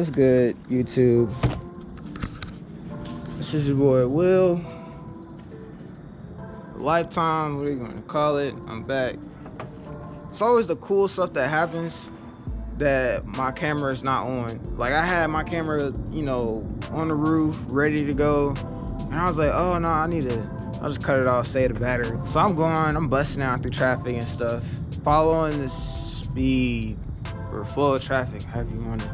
What's good, YouTube? This is your boy Will. Lifetime, what are you gonna call it? I'm back. It's always the cool stuff that happens that my camera is not on. Like, I had my camera, you know, on the roof, ready to go, and I was like, oh no, I'll just cut it off, save the battery. So I'm busting out through traffic and stuff, following the speed or flow of traffic, however you want to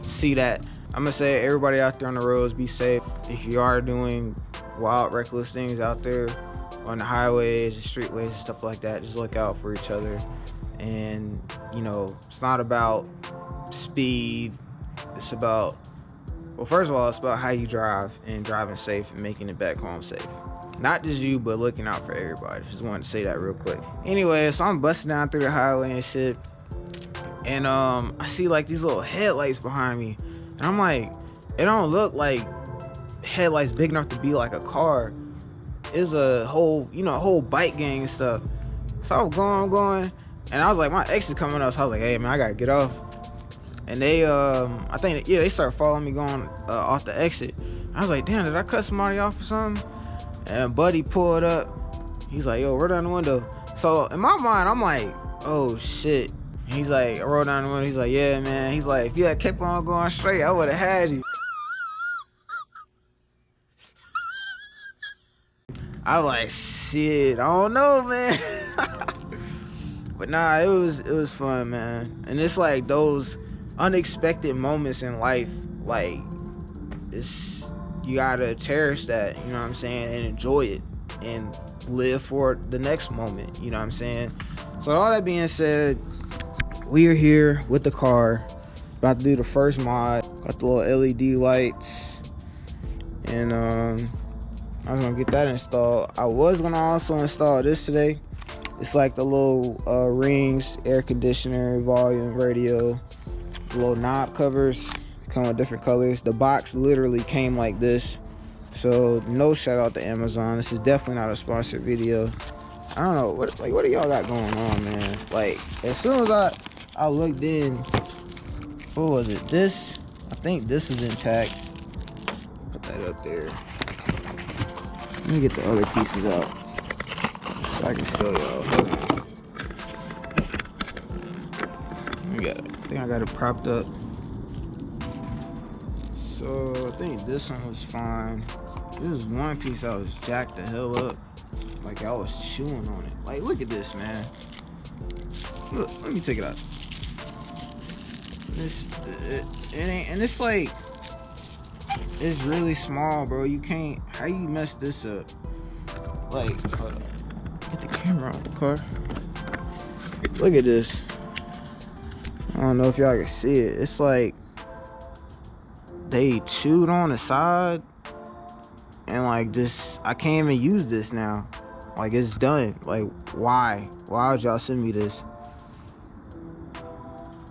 see that. I'm gonna say, everybody out there on the roads, be safe. If you are doing wild, reckless things out there on the highways, the streetways, and stuff like that, just look out for each other. And, you know, it's not about speed. It's about, well, first of all, it's about how you drive and driving safe and making it back home safe. Not just you, but looking out for everybody. Just wanted to say that real quick. Anyway, so I'm busting down through the highway and shit, and I see like these little headlights behind me, and I'm like, it don't look like headlights big enough to be like a car. It's a whole, you know, a whole bike gang and stuff. So I'm going, and I was like, my ex is coming up, so I was like, hey man, I gotta get off. And they I think, yeah, they started following me going off the exit. I was like, damn, did I cut somebody off or something? And buddy pulled up. He's like, yo, roll down the window. So in my mind, I'm like, oh shit. He's like, I rolled down the window. He's like, yeah, man. He's like, if you had kept on going straight, I would have had you. I was like, shit, I don't know, man. But nah, it was fun, man. And it's like those unexpected moments in life, like, you gotta cherish that, you know what I'm saying, and enjoy it and live for the next moment, you know what I'm saying. So all that being said, we are here with the car, about to do the first mod. Got the little LED lights, and I was gonna get that installed. I was gonna also install this today. It's like the little rings, air conditioner, volume, radio, the little knob covers come with different colors. The box literally came like this, so no shout out to Amazon. This is definitely not a sponsored video. I don't know what do y'all got going on, man? Like, as soon as I looked in, what was it? This, I think this is intact. Put that up there. Let me get the other pieces out so I can show y'all. I think I got it propped up. So I think this one was fine. This is one piece I was jacked the hell up, like I was chewing on it. Like, look at this, man. Look, let me take it out. It ain't, and it's like, it's really small, bro. You can't, how you mess this up? Like, hold on, get the camera on the car. Look at this. I don't know if y'all can see it. It's like they chewed on the side, and like, just, I can't even use this now. Like, it's done. Like, why would y'all send me this?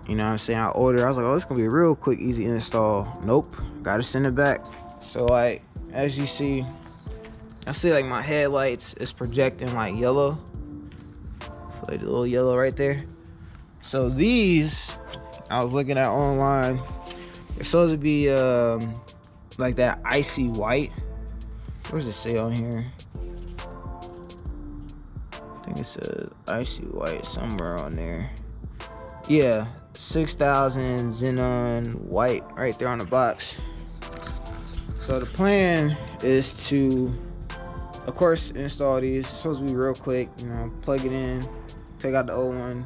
You know what I'm saying? I ordered, I was like, oh, it's gonna be a real quick, easy install. Nope, gotta send it back. So like, as you see, I see like my headlights is projecting like yellow. So like the little yellow right there. So these, I was looking at online, they're supposed to be like that icy white. What does it say on here? I think it says icy white somewhere on there. Yeah, 6000 xenon white right there on the box. So the plan is to, of course, install these. It's supposed to be real quick, you know, plug it in, take out the old one,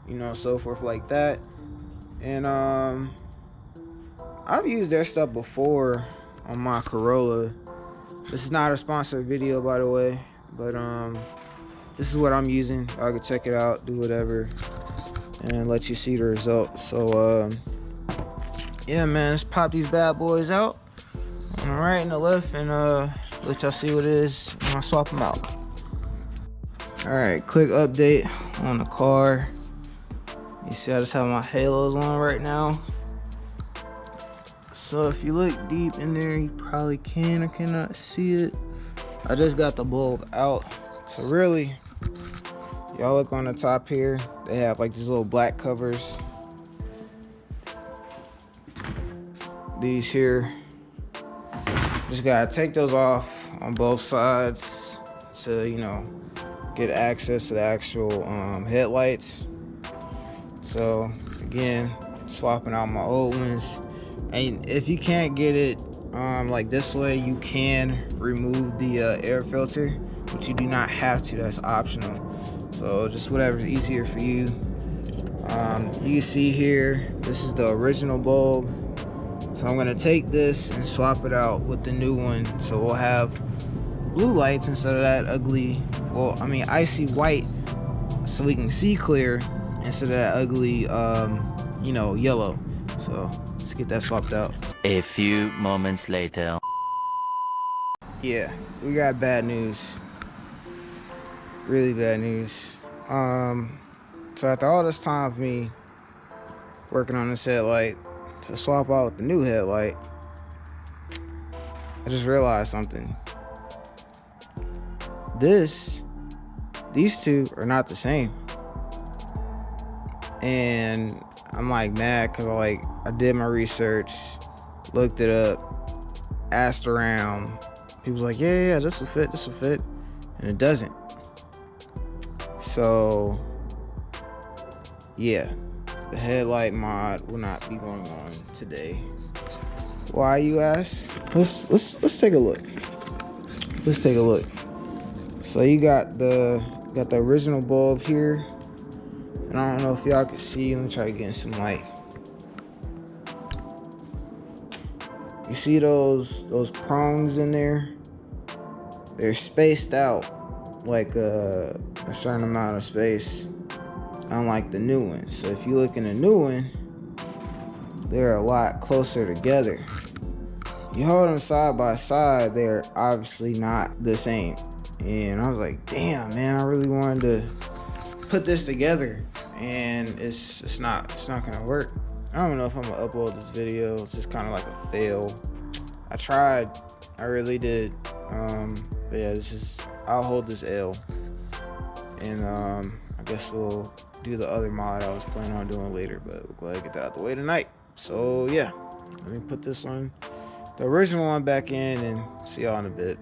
you know, so forth like that. And I've used their stuff before on my Corolla. This is not a sponsored video, by the way, but this is what I'm using. I can check it out, do whatever, and let you see the results. So yeah, man, let's pop these bad boys out on the right and the left, and let y'all see what it is when I swap them out. All right, quick update on the car. You see, I just have my halos on right now. So if you look deep in there, you probably can or cannot see it. I just got the bulb out. So really, y'all look on the top here, they have like these little black covers. these here. Just gotta take those off on both sides to, you know, get access to the actual headlights. So again, swapping out my old ones. And if you can't get it like this way, you can remove the air filter, but you do not have to. That's optional. So just whatever's easier for you. You can see here, this is the original bulb. So I'm gonna take this and swap it out with the new one. So we'll have blue lights instead of that ugly, well, I mean icy white, so we can see clear instead of that ugly, you know, yellow. So let's get that swapped out. A few moments later. Yeah, we got bad news. Really bad news. So after all this time of me working on this headlight to swap out the new headlight, I just realized something. These two are not the same. And I'm like mad because I did my research, looked it up, asked around. People's like, yeah, this will fit, and it doesn't. So yeah, the headlight mod will not be going on today. Why, you ask? Let's take a look. Let's take a look. So you got the original bulb here, and I don't know if y'all can see. Let me try to get in some light. You see those prongs in there? They're spaced out like a certain amount of space, unlike the new one. So if you look in the new one, they're a lot closer together. You hold them side by side, they're obviously not the same. And I was like, damn, man, I really wanted to put this together, and it's not gonna work. I don't know if I'm gonna upload this video. It's just kind of like a fail. I tried, I really did. But yeah, I'll hold this L, and I guess we'll do the other mod I was planning on doing later, but we'll go ahead and get that out the way tonight. So yeah, let me put this one, the original one, back in, and see y'all in a bit.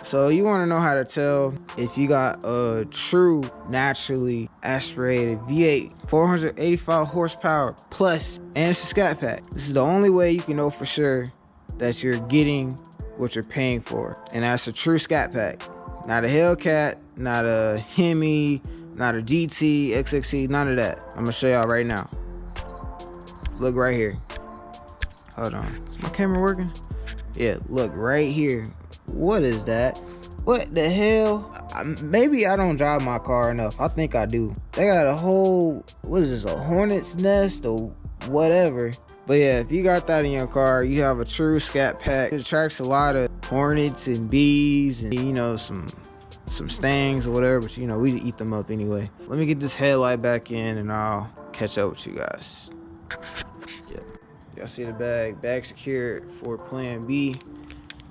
So you want to know how to tell if you got a true naturally aspirated V8 485 horsepower plus, and it's a scat pack. This is the only way you can know for sure that you're getting what you're paying for, and that's a true scat pack. Not a Hellcat, not a Hemi, not a GT, XXC, none of that. I'm gonna show y'all right now. Look right here. Hold on, is my camera working? Yeah, look right here. What is that? What the hell? Maybe I don't drive my car enough. I think I do. They got a whole, what is this, a hornet's nest or whatever. But yeah, if you got that in your car, you have a true scat pack. It attracts a lot of hornets and bees and, you know, some stings or whatever, but you know, we eat them up anyway. Let me get this headlight back in and I'll catch up with you guys. Yep. Y'all see the bag secured for plan B.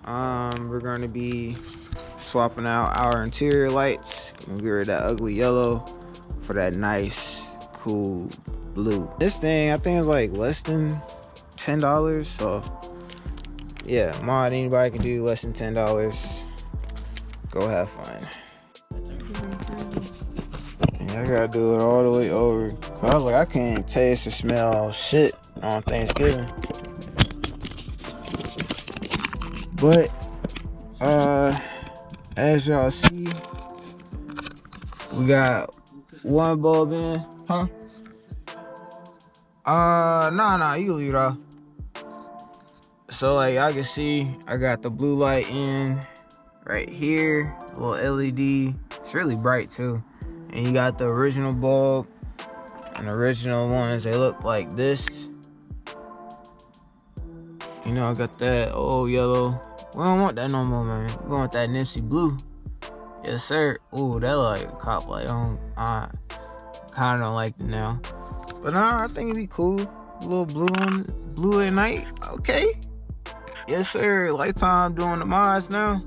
We're going to be swapping out our interior lights. We'll get rid of that ugly yellow for that nice, cool blue. This thing, I think, is like less than $10. So yeah, mod anybody can do less than $10. Go have fun. Yeah, I gotta do it all the way over. I was like, I can't taste or smell shit on Thanksgiving. But as y'all see, we got one bulb in. Huh? Nah, you can leave it off. So like y'all can see, I got the blue light in right here, a little LED. It's really bright too. And you got the original bulb, and the original ones, they look like this. You know, I got that old yellow. We don't want that no more, man. We want that Nipsey blue. Yes, sir. Ooh, that like cop light on. I kind of don't like it now. But I think it'd be cool. A little blue at night. Okay. Yes, sir. Lifetime doing the mods now.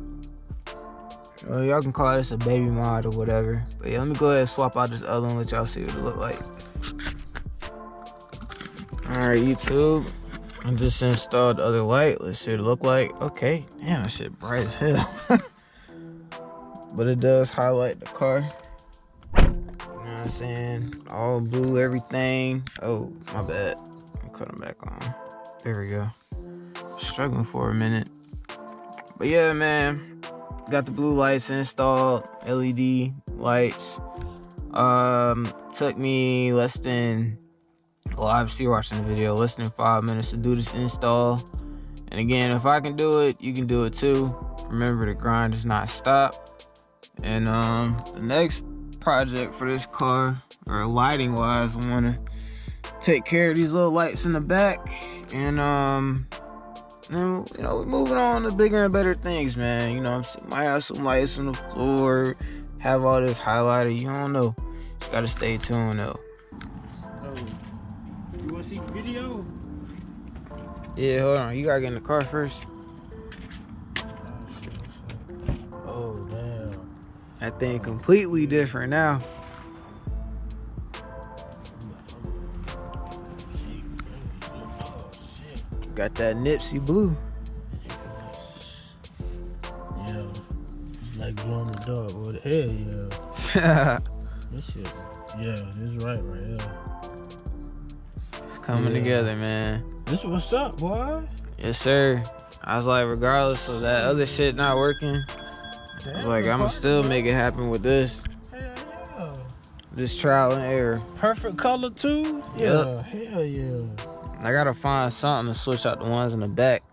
Y'all can call this a baby mod or whatever. But yeah, let me go ahead and swap out this other one, let y'all see what it look like. Alright, YouTube. I just installed the other light. Let's see what it look like. Okay, damn, that shit bright as hell. But it does highlight the car. You know what I'm saying? All blue, everything. Oh, my bad. I'll cut them back on. There we go. Struggling for a minute. But yeah, man. Got the blue lights installed. LED lights. Took me less than, well, obviously you're watching the video, less than 5 minutes to do this install. And again, if I can do it, you can do it too. Remember, the grind does not stop. And the next project for this car, or lighting wise, I want to take care of these little lights in the back. And you know, we're moving on to bigger and better things, man. You know, might have some lights on the floor, have all this highlighter. You don't know. Just gotta stay tuned though. You wanna see the video? Yeah, hold on. You gotta get in the car first. Oh, damn. That thing completely different now. Oh, shit. Got that Nipsey blue. Yeah. It's like blowing the dog. What the hell, yeah. This shit. Yeah, this is right here. It's coming together, man. This what's up, boy? Yes, sir. I was like, regardless of that other shit not working, I was like, I'ma still make it happen with this. Hell yeah. This trial and error. Perfect color too? Yeah. Hell yeah. I gotta find something to switch out the ones in the back.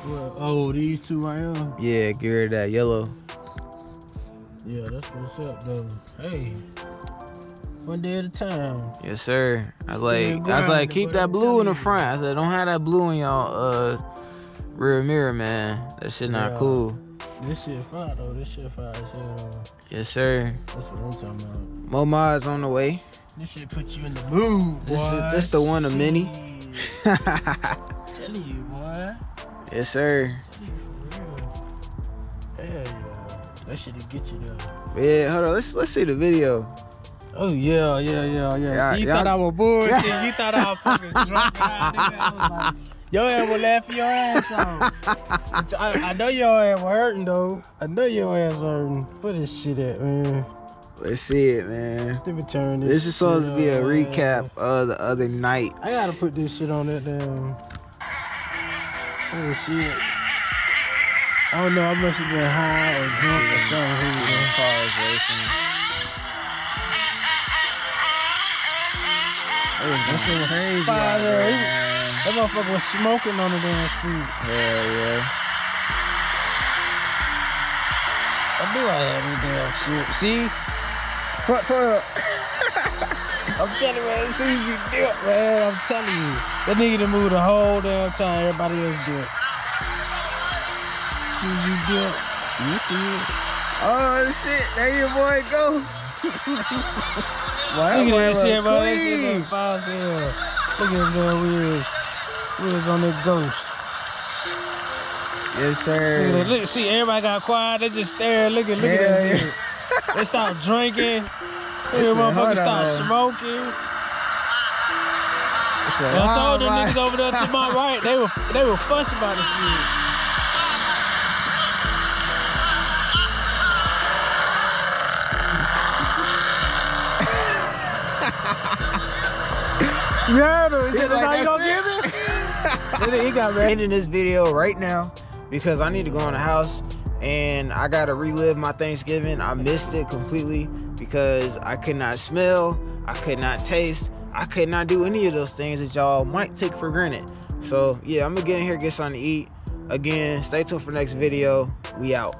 Well, oh, these two right here? Yeah, get rid of that yellow. Yeah, that's what's up, though. Hey, one day at a time. Yes, sir. I was like, keep that blue in the front. I said, don't have that blue in y'all rear mirror, man. That shit not cool. This shit fire though. This shit fire as hell. Yes, sir. That's what I'm talking about. More mods on the way. This shit put you in the mood, boy. This the one of many. Telling you, boy. Yes, sir. Telling you for real. Hell yeah. That shit'll get you there. But yeah, hold on. Let's see the video. Oh yeah. You thought I was bullshit. You thought I was fucking drunk. I was like, your ass will laugh your ass off. I know your ass was hurting though. I know your ass hurting. Where this shit at, man? Let's see it, man. Let me turn This is supposed to be a recap of the other night. I gotta put this shit on that damn. Oh shit. I don't know, I must have been high or drunk or something. Cars racing. That shit was crazy. That motherfucker was smoking on the damn street. Hell yeah. I knew I had this damn shit. See? What toilet? I'm telling you, man, as soon as you dip, man, I'm telling you. That nigga done moved the whole damn time everybody else did. As soon as you dip, you see it. Oh shit, there your boy go. Look at that shit, bro. That shit look fire as hell. Look at that wheels on that ghost. Yes, sir. Look, see, everybody got quiet. They just staring, look at that shit. They stopped drinking. They motherfuckers stopped smoking. I told them niggas over there to my right, they were fussing about the shit. You heard him. He said, that's how you gonna give it? He got ready. Ending this video right now because I need to go in the house and I gotta relive my Thanksgiving. I missed it completely because I could not smell, I could not taste, I could not do any of those things that y'all might take for granted. So yeah, I'm gonna get in here, get something to eat. Again, stay tuned for the next video. We out.